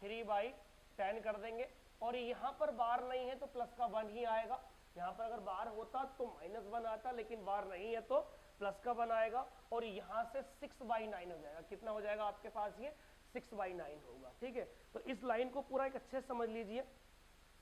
3/10 कर देंगे। और यहाँ पर बार नहीं है तो प्लस का 1 ही आएगा। यहाँ पर अगर बार होता तो -1 आता, लेकिन बार नहीं है तो प्लस का 1 आएगा। और यहाँ से 6/9 हो जाएगा, कितना हो जाएगा आपके पास, ये 6/9 होगा, ठीक है। तो इस लाइन को पूरा एक अच्छे से समझ लीजिए।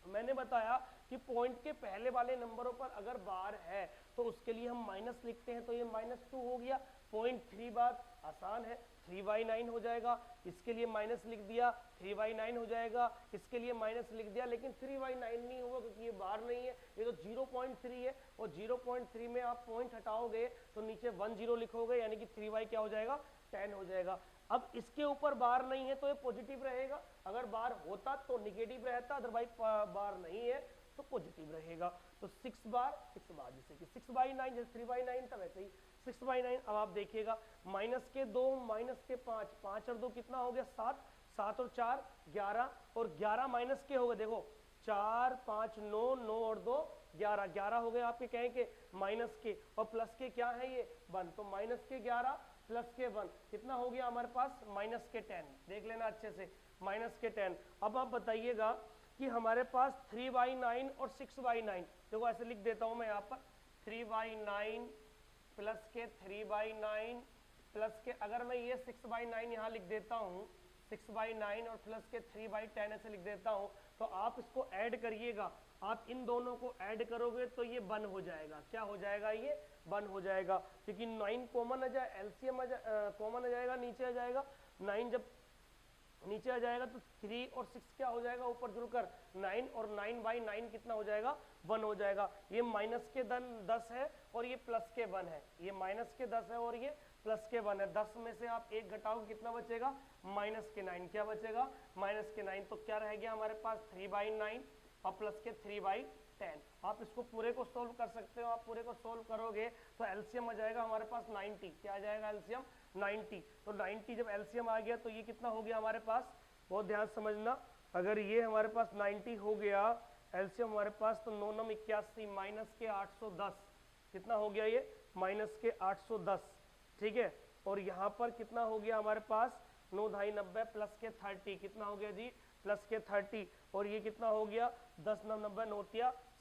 मैंने बताया कि कि पॉइंट के पहले वाले नंबरों पर अगर बार है तो उसके लिए हम माइनस लिखते हैं, तो ये -2 हो गया। 0.3 बार आसान है, 3/9 हो जाएगा, इसके लिए माइनस लिख दिया, 3/9 हो जाएगा, इसके लिए माइनस लिख दिया, लेकिन 3/9 नहीं होगा क्योंकि ये बार नहीं है, ये तो 0.3 है, और 0.3 में आप पॉइंट हटाओगे तो नीचे 10 लिखोगे, यानी कि 3y क्या हो जाएगा, 10 हो जाएगा। अब इसके ऊपर बार नहीं है तो ये पॉजिटिव रहेगा, अगर बार होता तो निगेटिव रहता, अदरवाइज बार नहीं है तो पॉजिटिव रहेगा। तो 6 बार जैसे कि 6/9 जैसे 3/9 था वैसे ही 6/9। अब आप देखिएगा -2 -5, 5 और 2 कितना हो गया 7, 7 और 4 11, और 11 माइनस के हो गए, देखो 4 5 9, 9 और 2 11, 11 हो गए आपके कहें के माइनस के, और प्लस के क्या है ये 1, तो -11 प्लस के 1 कितना हो गया हमारे पास -10। देख लेना अच्छे से, -10। अब आप बताइएगा कि हमारे पास 3/9 और 6/9, देखो ऐसे लिख देता हूं मैं यहाँ पर 3/9 प्लस के 3/9 प्लस के, अगर मैं ये 6/9 यहाँ लिख देता हूँ, 6/9 और प्लस के 3/10 ऐसे लिख देता हूँ, तो आप इसको ऐड करिएगा, आप इन दोनों को ऐड करोगे तो ये 1 हो जाएगा। क्या हो जाएगा, ये 1 हो जाएगा, क्योंकि 9 कॉमन आ जाए, एलसीएम कॉमन आ जाएगा, नीचे आ जाएगा 9, जब नीचे आ जाएगा तो 3 और 6 क्या हो जाएगा, ऊपर जुड़कर 9, और 9/9 कितना हो जाएगा 1 हो जाएगा। ये माइनस के 10 है और ये प्लस के 1 है, ये माइनस के 10 है और ये प्लस के 1 है। 10 में से आप 1 घटाओगे कितना बचेगा, -9। क्या बचेगा, -9। तो क्या रह गया हमारे पास 3/9 और प्लस के 3/10। आप इसको पूरे को सोल्व कर सकते हो, आप पूरे को सोल्व करोगे तो एलसीएम आ जाएगा हमारे पास 90। क्या आ जाएगा एलसीएम 90। तो 90 जब एलसीएम आ गया तो ये कितना हो गया हमारे पास, बहुत ध्यान समझना, अगर ये हमारे पास 90 हो गया एलसीएम हमारे पास, तो 9 9 81 माइनस के 810 कितना हो गया, ये -810, ठीक है। और यहाँ पर कितना हो गया हमारे पास 9 2 90 प्लस के 30 कितना हो गया जी, प्लस के 30, और ये कितना हो गया 10 9 90 9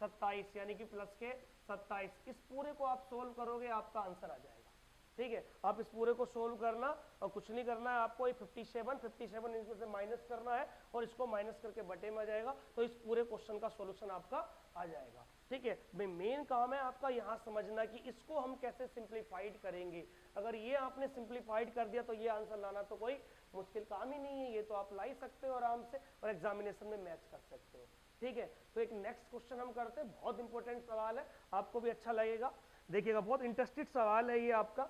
27, यानी कि प्लस के 27। इस पूरे को आप सोल्व करोगे आपका आंसर आ जाएगा, ठीक है। आप इस पूरे को सोल्व करना और कुछ नहीं करना है आपको, ये 57 इसमें से माइनस करना है और इसको माइनस करके बटे में आ जाएगा, तो इस पूरे क्वेश्चन का सॉल्यूशन आपका आ जाएगा, ठीक है। भाई मेन काम है आपका यहाँ समझना कि इसको हम कैसे सिंप्लीफाइड करेंगे। अगर ये आपने सिंप्लीफाइड कर दिया तो ये आंसर लाना तो कोई मुश्किल काम ही नहीं है, ये तो आप ला ही सकते हो आराम से और एग्जामिनेशन में मैच कर सकते हो, ठीक है। तो एक नेक्स्ट क्वेश्चन हम करते हैं, बहुत इंपॉर्टेंट सवाल है, आपको भी अच्छा लगेगा, देखिएगा बहुत इंटरेस्टेड सवाल है ये आपका,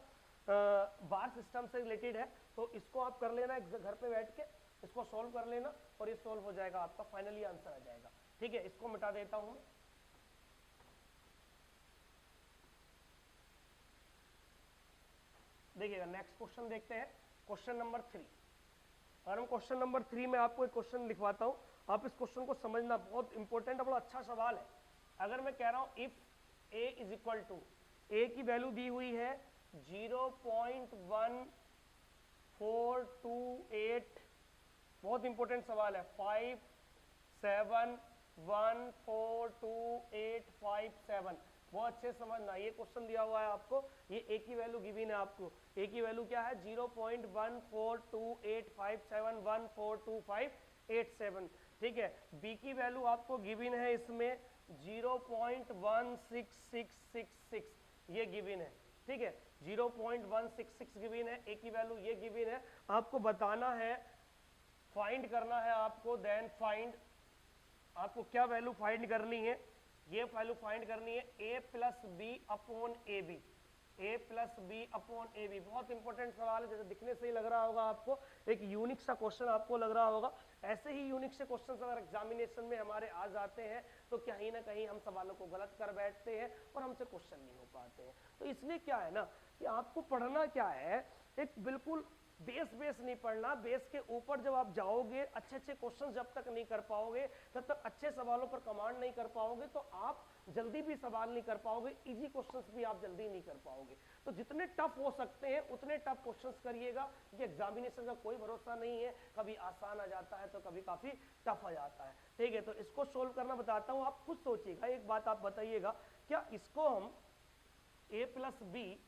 बार सिस्टम से रिलेटेड है, तो इसको आप कर लेना घर पे बैठ के, इसको सॉल्व कर लेना और ये सॉल्व हो जाएगा आपका, फाइनली आंसर आ जाएगा, ठीक है। इसको मिटा देता हूं। देखिएगा नेक्स्ट क्वेश्चन देखते हैं, क्वेश्चन नंबर 3। और हम क्वेश्चन नंबर 3 में आपको एक क्वेश्चन लिखवाता हूं, आप इस क्वेश्चन को समझना, बहुत इंपॉर्टेंट है, बड़ा अच्छा सवाल है। अगर मैं कह रहा हूं if a is equal to, a की वैल्यू दी हुई है 0.1428, बहुत इंपॉर्टेंट सवाल है, 57142857, बहुत अच्छे समझना, ये क्वेश्चन दिया हुआ है आपको, ये a की वैल्यू गिवन है आपको, a की वैल्यू क्या है 0.142857142587, ठीक है। b की वैल्यू आपको गिवन है इसमें 0.16666, ये गिवन है, ठीक है, 0.166 गिवन है, a की वैल्यू ये गिवन है, आपको बताना है, फाइंड करना है आपको, देन फाइंड, आपको क्या वैल्यू फाइंड करनी है, ये वैल्यू फाइंड करनी है a plus B upon A B, a plus B upon A B, बहुत इंपॉर्टेंट सवाल है, जैसे दिखने से ही लग रहा होगा आपको, एक यूनिक सा क्वेश्चन आपको लग रहा होगा। ऐसे ही यूनिक से क्वेश्चन अगर एग्जामिनेशन में हमारे आ जाते हैं तो कहीं ना कहीं हम सवालों को गलत कर बैठते हैं और हमसे क्वेश्चन नहीं हो पाते हैं। तो इसलिए क्या है ना कि आपको पढ़ना क्या है, एक बिल्कुल बेस नहीं पढ़ना, बेस के ऊपर जब आप जाओगे, अच्छे क्वेश्चन जब तक नहीं कर पाओगे, तब तक अच्छे सवालों पर कमांड नहीं कर पाओगे, तो आप जल्दी भी सवाल नहीं कर पाओगे, इजी क्वेश्चंस भी आप जल्दी नहीं कर पाओगे। तो जितने टफ हो सकते हैं उतने टफ क्वेश्चंस करिएगा, ये एग्जामिनेशन का कोई भरोसा नहीं है, कभी आसान आ जाता है तो कभी काफी टफ आ जाता है, ठीक है। तो इसको सोल्व करना बताता हूँ, आप खुद सोचिएगा, एक बात आप बताइएगा, क्या इसको हम a plus B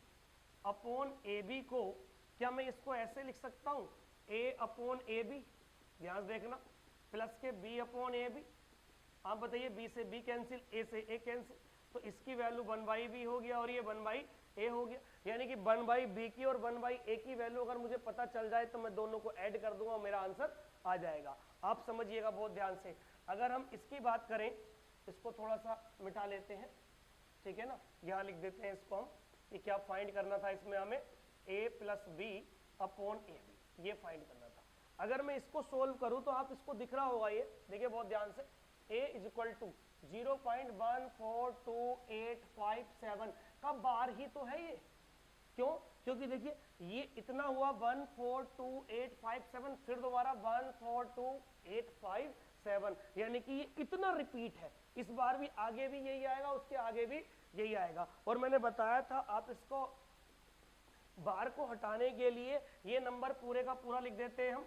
upon A B को, क्या मैं इसको ऐसे लिख सकता हूँ a अपॉन ए बी, ध्यान देखना, प्लस के b अपॉन ए बी, आप बताइए बी से बी कैंसिल, ए से ए कैंसिल, तो इसकी वैल्यू 1/b हो गया और ये 1/a हो गया। यानी कि 1/b की और 1/a की वैल्यू अगर मुझे पता चल जाए तो मैं दोनों को ऐड कर दूंगा और मेरा आंसर आ जाएगा। आप समझिएगा बहुत ध्यान से। अगर हम इसकी बात करें, इसको थोड़ा सा मिटा लेते हैं, ठीक है ना, यहाँ लिख देते हैं इसको हम कि क्या फाइंड करना था इसमें हमें, a + b अपॉन ab, ये फाइंड करना था। अगर मैं इसको सोल्व करूं तो आप इसको दिख रहा होगा, ये देखिए बहुत ध्यान से, a = 0.142857 का बार ही तो है ये। क्यों? क्योंकि देखिए ये इतना हुआ 142857, फिर दोबारा 142857, यानी कि ये इतना रिपीट है। इस बार भी आगे भी यही आएगा, उसके आगे भी यही आएगा। और मैंने बताया था आप इसको बार को हटाने के लिए ये नंबर पूरे का पूरा लिख देते हैं हम,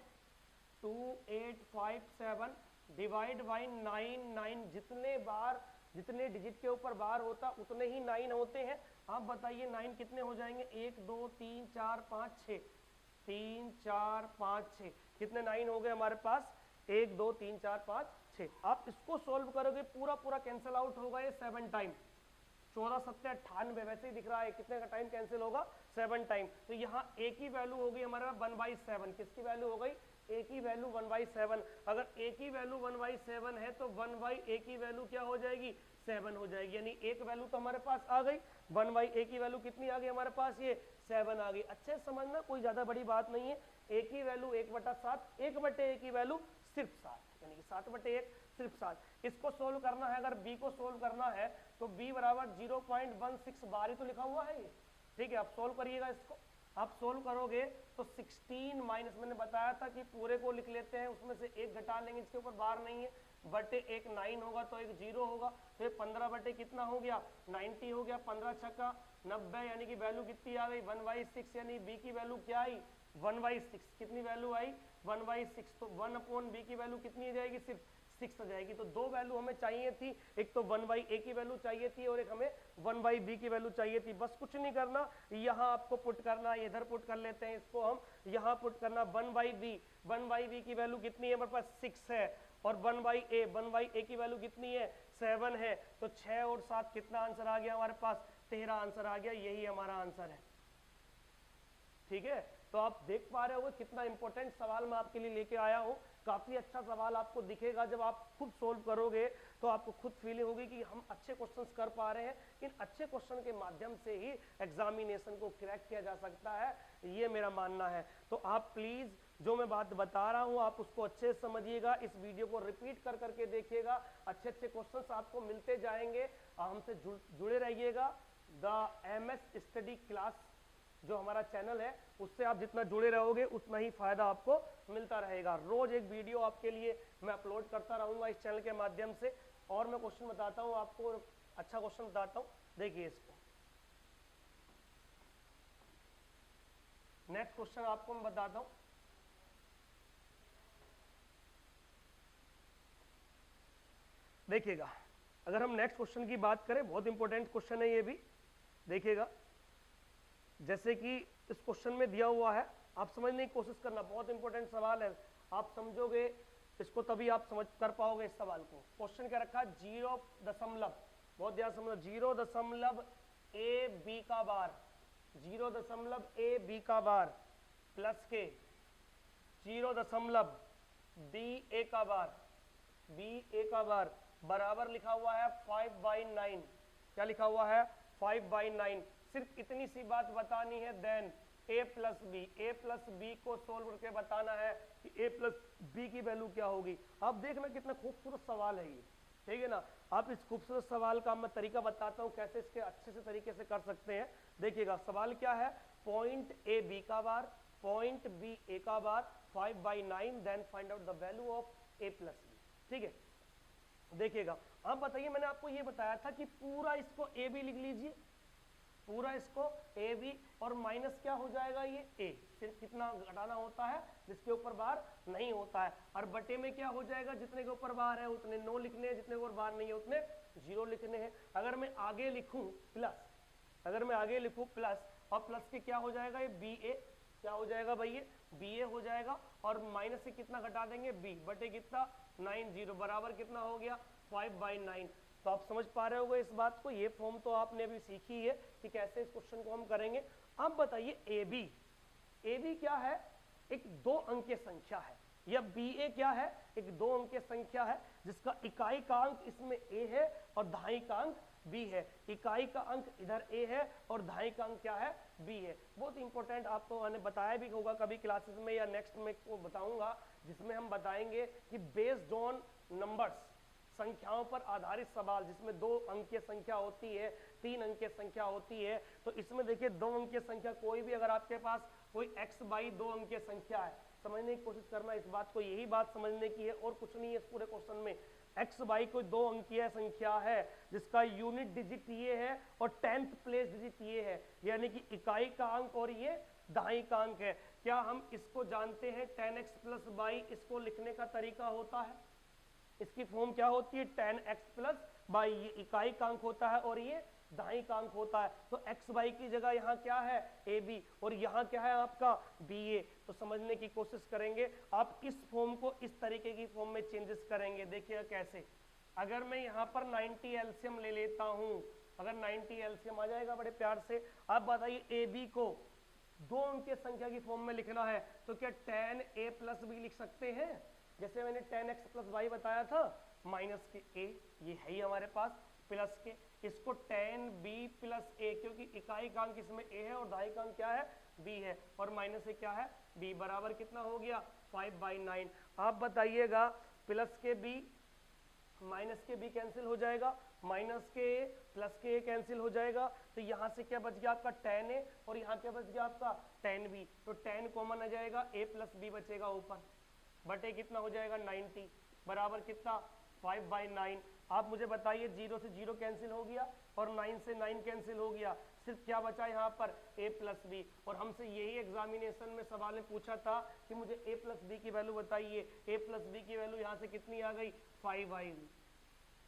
2857 डिवाइड बाई 99, जितने बार जितने डिजिट के ऊपर बार होता उतने ही 9 होते हैं। आप बताइए 9 कितने हो जाएंगे, 1 2 3 4 5 6, 3 4 5 6, कितने 9 हो गए हमारे पास, 1 2 3 4 5 6। आप इसको सोल्व करोगे पूरा पूरा कैंसिल आउट होगा ये 7 टाइम, 14 7 98, वैसे ही दिख रहा है कितने का टाइम कैंसिल होगा, 7 टाइम। तो यहाँ a की वैल्यू हो गई हमारे 1/7, किसकी वैल्यू हो गई, a की वैल्यू 1/7। अगर a की वैल्यू 1/7 है तो 1/a की वैल्यू क्या हो जाएगी, 7 हो जाएगी। यानी एक वैल्यू तो हमारे पास आ गई, 1/a की वैल्यू कितनी आ गई हमारे पास, ये 7 आ गई। अच्छे से समझना, कोई ज़्यादा बड़ी बात नहीं है। a की वैल्यू 1/7, 1/a की वैल्यू सिर्फ 7, यानी कि 7/1 सिर्फ 7। इसको सोल्व करना है, अगर b को सोल्व करना है तो b = 0.16 बार ही तो लिखा हुआ है ये, ठीक है। आप सोल्व करिएगा इसको, आप सोल्व करोगे तो 16 माइनस, मैंने बताया था कि पूरे को लिख लेते हैं, उसमें से एक घटा लेंगे, इसके ऊपर बार नहीं है, बटे एक 9 होगा तो एक 0 होगा, तो ये 15 बटे कितना हो गया, 90 हो गया, 15 छक्का 90, यानी कि वैल्यू कितनी आ गई, 1/6, यानी b की वैल्यू क्या आई, 1/6। कितनी वैल्यू आई, 1/6। तो 1/b की वैल्यू कितनी आ जाएगी, सिर्फ 6 आ जाएगी। तो दो वैल्यू हमें चाहिए थी, एक तो 1/a की वैल्यू चाहिए थी और एक हमें 1/b की वैल्यू चाहिए थी। बस कुछ नहीं करना, यहाँ आपको पुट करना, इधर पुट कर लेते हैं इसको हम, यहाँ पुट करना 1/b, 1/b की वैल्यू कितनी है हमारे पास, 6 है, और 1/a की वैल्यू कितनी है, 7 है। तो 6 और 7 कितना आंसर आ गया हमारे पास, 13 आंसर आ गया, यही हमारा आंसर है, ठीक है। तो आप देख पा रहे हो कितना इंपॉर्टेंट सवाल मैं आपके लिए लेके आया हूँ। काफी अच्छा सवाल आपको दिखेगा, जब आप खुद सोल्व करोगे तो आपको खुद फीलिंग होगी कि हम अच्छे क्वेश्चंस कर पा रहे हैं। इन अच्छे क्वेश्चन के माध्यम से ही एग्जामिनेशन को क्रैक किया जा सकता है, ये मेरा मानना है। तो आप प्लीज जो मैं बात बता रहा हूँ आप उसको अच्छे से समझिएगा, इस वीडियो को रिपीट कर करके देखिएगा, अच्छे अच्छे क्वेश्चंस आपको मिलते जाएंगे। हमसे जुड़े रहिएगा। द MS स्टडी क्लास जो हमारा चैनल है, उससे आप जितना जुड़े रहोगे उतना ही फायदा आपको मिलता रहेगा। रोज एक वीडियो आपके लिए मैं अपलोड करता रहूंगा इस चैनल के माध्यम से। और मैं क्वेश्चन बताता हूँ आपको, अच्छा क्वेश्चन बताता हूँ, देखिए इसको। नेक्स्ट क्वेश्चन आपको मैं बताता हूँ, देखिएगा। अगर हम नेक्स्ट क्वेश्चन की बात करें, बहुत इंपॉर्टेंट क्वेश्चन है ये भी, देखिएगा। जैसे कि इस क्वेश्चन में दिया हुआ है, आप समझने की कोशिश करना, बहुत इंपॉर्टेंट सवाल है। आप समझोगे इसको तभी आप समझ कर पाओगे इस सवाल को। क्वेश्चन क्या रखा है, 0 दशमलव, बहुत ध्यान समझो, 0.ab का बार, 0.ab का बार प्लस के 0.ba का बार, ba का बार बराबर लिखा हुआ है 5/9। क्या लिखा हुआ है, 5/9। सिर्फ इतनी सी बात बतानी है, देन a + b को सोल्व करके बताना है कि a + b की वैल्यू क्या होगी। आप देखना कितना खूबसूरत सवाल है ये, ठीक है ना। आप इस खूबसूरत सवाल का मैं तरीका बताता हूँ कैसे इसके अच्छे से तरीके से कर सकते हैं। देखिएगा सवाल क्या है, पॉइंट ab का बार, पॉइंट ba का बार, 5/9, then find out the value of a + b, ठीक है। देखिएगा, आप बताइए, मैंने आपको ये बताया था कि पूरा इसको a b लिख लीजिए, पूरा इसको ए बी, और माइनस क्या हो जाएगा, ये ए, सिर्फ कितना घटाना होता है जिसके ऊपर बार नहीं होता है, और बटे में क्या हो जाएगा, जितने के ऊपर बार है उतने 9 लिखने हैं, जितने के ऊपर बार नहीं है उतने 0 लिखने हैं। अगर मैं आगे लिखूं प्लस, अगर मैं आगे लिखूं प्लस, और प्लस के क्या हो जाएगा, ये बी ए, क्या हो जाएगा भाई, ये बी ए हो जाएगा, और माइनस से कितना घटा देंगे, बी, बटे कितना 90, बराबर कितना हो गया 5/9। तो आप समझ पा रहे होगे इस बात को, ये फॉर्म तो आपने अभी सीखी है कि कैसे इस क्वेश्चन को हम करेंगे। अब बताइए ए बी क्या है, एक 2 अंक की संख्या है, या बी ए क्या है, एक 2 अंक की संख्या है जिसका इकाई का अंक इसमें ए है और दहाई का अंक बी है। इकाई का अंक इधर ए है और दहाई का अंक क्या है, बी है। बहुत इंपॉर्टेंट, आपको मैंने बताया भी होगा कभी क्लासेस में या नेक्स्ट में को बताऊंगा, जिसमें हम बताएंगे कि बेस्ड ऑन नंबर्स, संख्याओं पर आधारित सवाल, जिसमें 2 अंक की संख्या होती है, 3 अंक की संख्या होती है। तो इसमें देखिए 2 अंक की संख्या कोई भी, अगर आपके पास कोई x/2 अंक की संख्या है, समझने की कोशिश करना इस बात को, यही बात समझने की है और कुछ नहीं है इस पूरे क्वेश्चन में। x/y कोई 2 अंकीय संख्या है जिसका यूनिट डिजिट ये है और 10th प्लेस डिजिट ये है, यानी कि इकाई का अंक और ये दहाई का अंक है। क्या हम इसको जानते हैं 10x + y, इसको लिखने का तरीका होता है, इसकी फॉर्म क्या होती है 10x + y, ये इकाई का अंक होता है और ये दाईं का अंक होता है। तो एक्स वाई की जगह यहाँ क्या है ए बी, और यहाँ क्या है आपका बी ए। तो समझने की कोशिश करेंगे, आप इस फॉर्म को इस तरीके की फॉर्म में चेंजेस करेंगे। देखिएगा कैसे, अगर मैं यहाँ पर 90 एलसीएम ले लेता हूँ, अगर 90 एलसीएम आ जाएगा बड़े प्यार से। आप बताइए ए बी को 2 अंक की संख्या की फॉर्म में लिखना है तो क्या 10a + b लिख सकते हैं, जैसे मैंने 10x + y बताया था, माइनस के a, ये है ही हमारे पास, प्लस के इसको 10b + a, क्योंकि इकाई का अंक इसमें a है और दहाई का अंक क्या है b है, और माइनस से क्या है b, बराबर कितना हो गया 5/9। आप बताइएगा प्लस के b माइनस के b कैंसिल हो जाएगा, माइनस के a प्लस के a कैंसिल हो जाएगा, तो यहाँ से क्या बच गया आपका 10a और यहाँ क्या बच गया आपका 10b। तो 10 कॉमन आ जाएगा, a + b बचेगा ऊपर, बटे कितना हो जाएगा 90, बराबर कितना 5/9। आप मुझे बताइए 0 से 0 कैंसिल हो गया और 9 से 9 कैंसिल हो गया, सिर्फ क्या बचा यहाँ पर a + b। और हमसे यही एग्जामिनेशन में सवाल में पूछा था कि मुझे a + b की वैल्यू बताइए, a + b की वैल्यू यहाँ से कितनी आ गई 5 आई।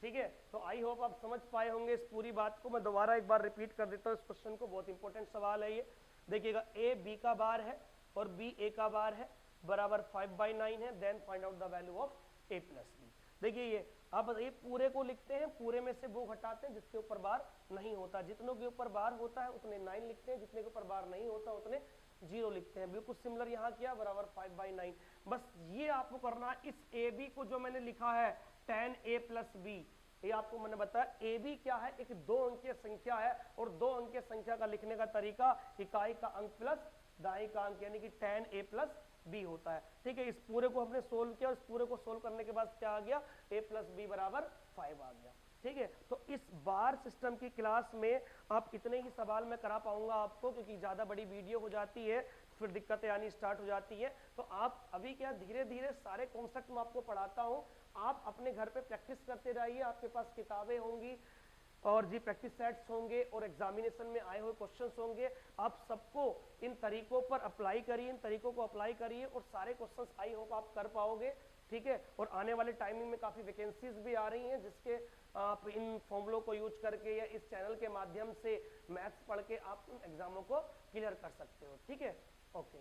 ठीक है, तो आई होप आप समझ पाए होंगे इस पूरी बात को। मैं दोबारा एक बार रिपीट कर देता हूँ इस क्वेश्चन को, बहुत इंपॉर्टेंट सवाल है ये। देखिएगा a b का बार है और b a का बार है, बराबर 5/9 है, then find out the value of a + b। देखिए ये, आप बताइए पूरे को लिखते हैं, पूरे में से वो घटाते हैं जिसके ऊपर बार नहीं होता, जितनों के ऊपर बार होता है उतने 9 लिखते हैं, जितने के ऊपर बार नहीं होता उतने 0 लिखते हैं। बिल्कुल सिमिलर यहाँ किया, बराबर 5/9। बस ये आपको करना है, इस ए बी को जो मैंने लिखा है 10a + b, ये आपको मैंने बताया ए बी क्या है, एक 2 अंकीय संख्या है, और 2 अंकीय संख्या का लिखने का तरीका इकाई का अंक प्लस दाई का अंक, यानी कि 10a + b होता है। ठीक है, इस पूरे को हमने सोल्व किया, इस पूरे को सोल्व करने के बाद क्या आ गया a + b बराबर 5 आ गया। ठीक है, तो इस बार सिस्टम की क्लास में आप इतने ही सवाल मैं करा पाऊंगा आपको, क्योंकि ज़्यादा बड़ी वीडियो हो जाती है फिर दिक्कतें आनी स्टार्ट हो जाती है। तो आप अभी क्या धीरे धीरे सारे कॉन्सेप्ट मैं आपको पढ़ाता हूँ, आप अपने घर पे प्रैक्टिस करते रहिए। आपके पास किताबें होंगी और जी प्रैक्टिस सेट्स होंगे और एग्जामिनेशन में आए हुए क्वेश्चंस होंगे, आप सबको इन तरीकों पर अप्लाई करिए, इन तरीकों को अप्लाई करिए और सारे क्वेश्चंस आई होप आप कर पाओगे। ठीक है, और आने वाले टाइमिंग में काफ़ी वैकेंसीज भी आ रही हैं, जिसके आप इन फॉर्मूलों को यूज करके या इस चैनल के माध्यम से मैथ्स पढ़ के आप उन एग्जामों को क्लियर कर सकते हो। ठीक है, ओके।